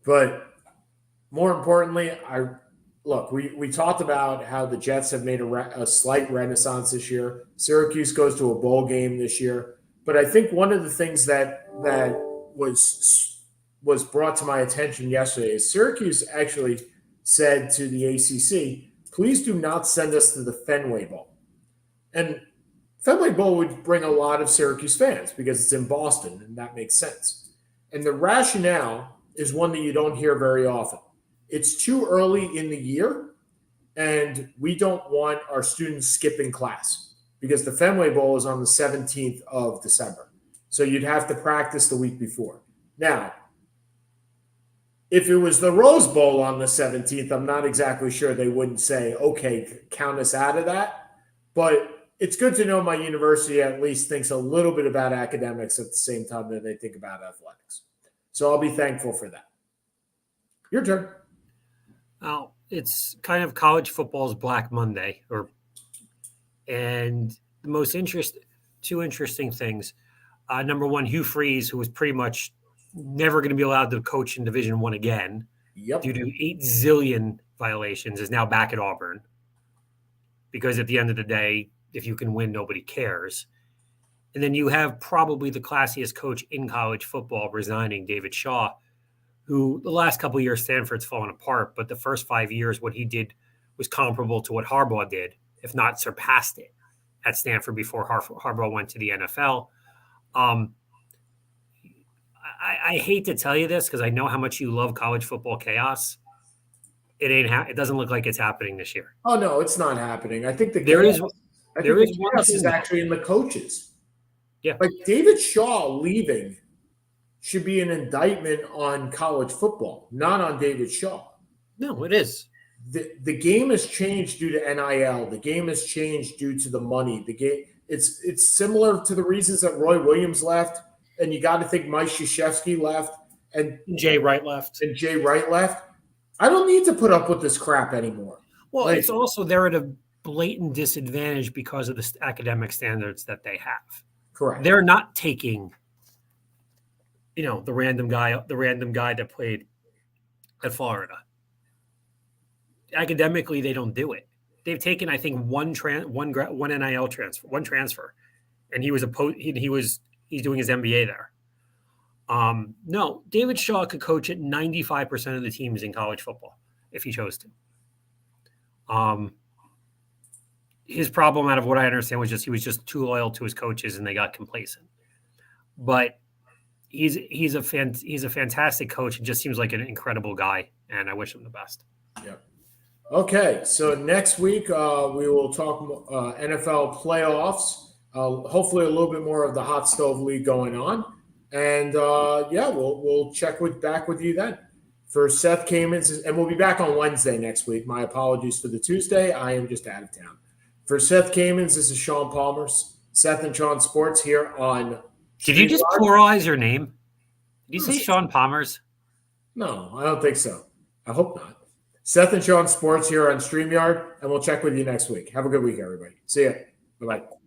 But more importantly, we talked about how the Jets have made a slight renaissance this year. Syracuse goes to a bowl game this year. But I think one of the things that was brought to my attention yesterday is Syracuse actually said to the ACC, please do not send us to the Fenway Bowl. And Fenway Bowl would bring a lot of Syracuse fans because it's in Boston, and that makes sense. And the rationale is one that you don't hear very often. It's too early in the year, and we don't want our students skipping class because the Fenway Bowl is on the 17th of December. So you'd have to practice the week before. Now, if it was the Rose Bowl on the 17th, I'm not exactly sure they wouldn't say, okay, count us out of that. But it's good to know my university at least thinks a little bit about academics at the same time that they think about athletics. So I'll be thankful for that. Your turn. Well, it's kind of college football's Black Monday, and the two interesting things. Number one, Hugh Freeze, who was pretty much never going to be allowed to coach in Division I again due to 8 zillion violations, is now back at Auburn. Because at the end of the day, if you can win, nobody cares. And then you have probably the classiest coach in college football resigning, David Shaw, who the last couple of years, Stanford's fallen apart, but the first 5 years, what he did was comparable to what Harbaugh did, if not surpassed it at Stanford before Harbaugh went to the NFL. I hate to tell you this because I know how much you love college football chaos. It doesn't look like it's happening this year. Oh no, it's not happening. I think the chaos is actually in the coaches. Yeah, like David Shaw leaving should be an indictment on college football, not on David Shaw. No, it is. The game has changed due to NIL. The game has changed due to the money. The game it's similar to the reasons that Roy Williams left, and you got to think Mike Krzyzewski left, and Jay Wright left. I don't need to put up with this crap anymore. Well, it's also they're at a blatant disadvantage because of the academic standards that they have. Correct. They're not taking, the random guy that played at Florida. Academically, they don't do it. They've taken, I think, one NIL transfer, and he's doing his MBA there. No, David Shaw could coach at 95% of the teams in college football if he chose to. His problem, out of what I understand, was he was just too loyal to his coaches and they got complacent. But he's a fantastic coach. It just seems like an incredible guy, and I wish him the best. Yeah. Okay, so next week we will talk NFL playoffs. Hopefully, a little bit more of the hot stove league going on. And we'll check back with you then. For Seth Kamens, and we'll be back on Wednesday next week. My apologies for the Tuesday. I am just out of town. For Seth Kamens, this is Sean Palmer's Seth and Sean Sports here on. Did you just pluralize your name? Did you say Sean Palmer's? No, I don't think so. I hope not. Seth and Sean Sports here on StreamYard, and we'll check with you next week. Have a good week, everybody. See ya. Bye-bye.